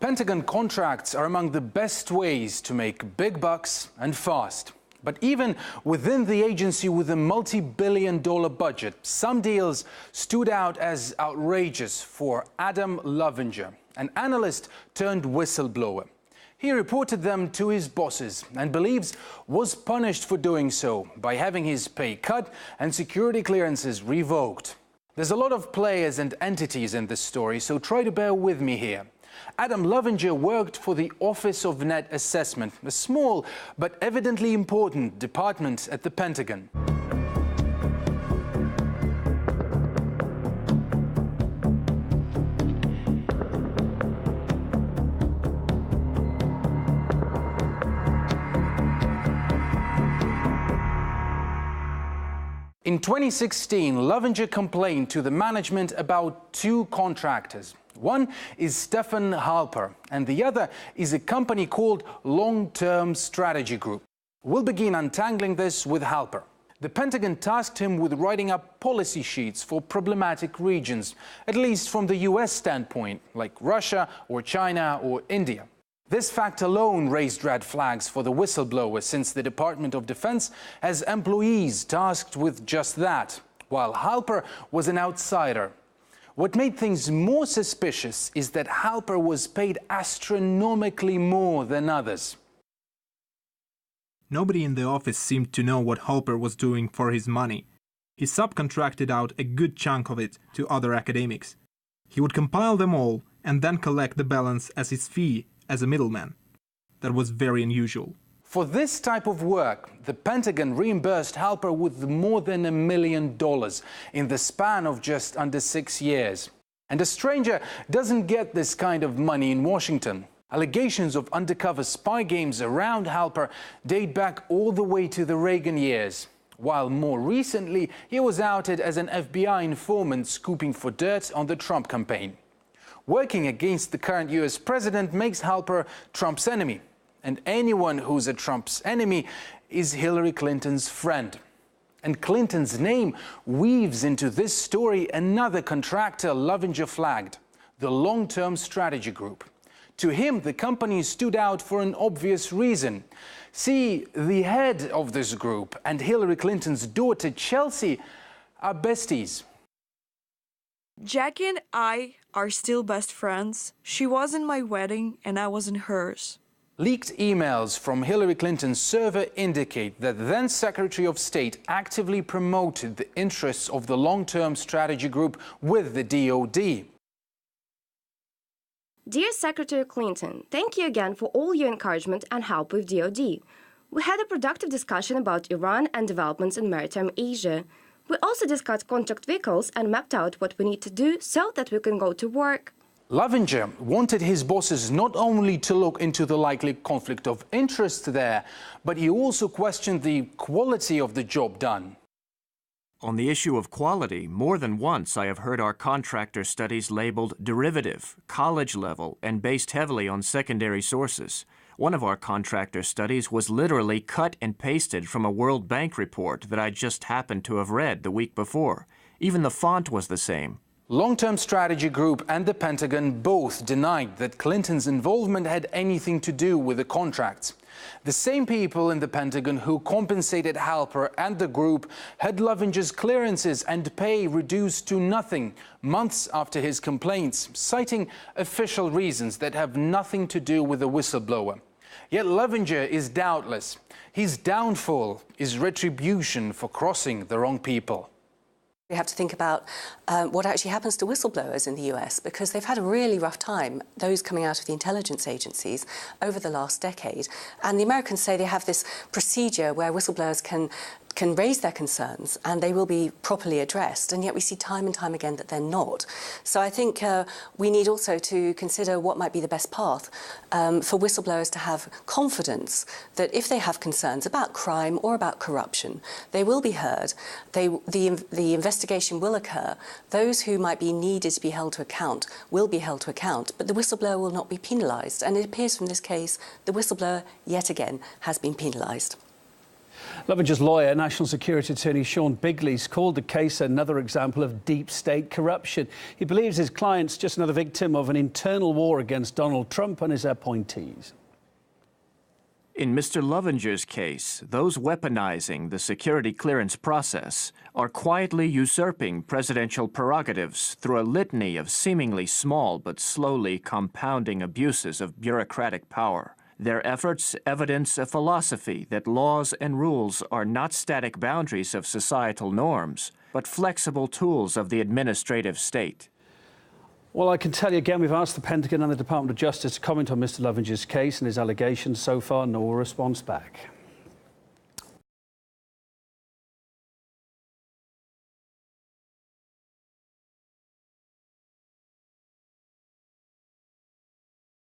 Pentagon contracts are among the best ways to make big bucks and fast. But even within the agency with a multi-billion-dollar budget, some deals stood out as outrageous for Adam Lovinger, an analyst turned whistleblower. He reported them to his bosses and believes was punished for doing so by having his pay cut and security clearances revoked. There's a lot of players and entities in this story, so try to bear with me here. Adam Lovinger worked for the Office of Net Assessment, a small but evidently important department at the Pentagon. In 2016, Lovinger complained to the management about two contractors. One is Stefan Halper, and the other is a company called Long-Term Strategy Group. We'll begin untangling this with Halper. The Pentagon tasked him with writing up policy sheets for problematic regions, at least from the US standpoint, like Russia or China or India. This fact alone raised red flags for the whistleblower, since the Department of Defense has employees tasked with just that, while Halper was an outsider. What made things more suspicious is that Halper was paid astronomically more than others. Nobody in the office seemed to know what Halper was doing for his money. He subcontracted out a good chunk of it to other academics. He would compile them all and then collect the balance as his fee as a middleman. That was very unusual. For this type of work, the Pentagon reimbursed Halper with more than $1 million in the span of just under 6 years. And a stranger doesn't get this kind of money in Washington. Allegations of undercover spy games around Halper date back all the way to the Reagan years, while more recently he was outed as an FBI informant scooping for dirt on the Trump campaign. Working against the current US president makes Halper Trump's enemy. And anyone who's a Trump's enemy is Hillary Clinton's friend. And Clinton's name weaves into this story another contractor Lovinger flagged, the Long-Term Strategy Group. To him, the company stood out for an obvious reason. See, the head of this group and Hillary Clinton's daughter, Chelsea, are besties. Jackie and I are still best friends. She was in my wedding and I was in hers. Leaked emails from Hillary Clinton's server indicate that then Secretary of State actively promoted the interests of the Long-Term Strategy Group with the DoD. Dear Secretary Clinton, thank you again for all your encouragement and help with DoD. We had a productive discussion about Iran and developments in maritime Asia. We also discussed contract vehicles and mapped out what we need to do so that we can go to work. Lovinger wanted his bosses not only to look into the likely conflict of interest there, but he also questioned the quality of the job done. On the issue of quality, more than once I have heard our contractor studies labeled derivative, college level, and based heavily on secondary sources. One of our contractor studies was literally cut and pasted from a World Bank report that I just happened to have read the week before. Even the font was the same. Long-Term Strategy Group and the Pentagon both denied that Clinton's involvement had anything to do with the contracts. The same people in the Pentagon who compensated Halper and the group had Lovinger's clearances and pay reduced to nothing months after his complaints, citing official reasons that have nothing to do with the whistleblower. Yet Lovinger is doubtless. His downfall is retribution for crossing the wrong people. We have to think about what actually happens to whistleblowers in the US, because they've had a really rough time, those coming out of the intelligence agencies, over the last decade. And the Americans say they have this procedure where whistleblowers can raise their concerns and they will be properly addressed, and yet we see time and time again that they're not. So I think we need also to consider what might be the best path for whistleblowers to have confidence that if they have concerns about crime or about corruption, they will be heard, the investigation will occur, those who might be needed to be held to account will be held to account, but the whistleblower will not be penalised. And it appears from this case the whistleblower, yet again, has been penalised. Lovinger's lawyer, National Security Attorney Sean Bigley's called the case another example of deep state corruption. He believes his client's just another victim of an internal war against Donald Trump and his appointees. In Mr. Lovinger's case, those weaponizing the security clearance process are quietly usurping presidential prerogatives through a litany of seemingly small but slowly compounding abuses of bureaucratic power. Their efforts evidence a philosophy that laws and rules are not static boundaries of societal norms, but flexible tools of the administrative state. Well, I can tell you again, we've asked the Pentagon and the Department of Justice to comment on Mr. Lovinger's case and his allegations. So far, no response back.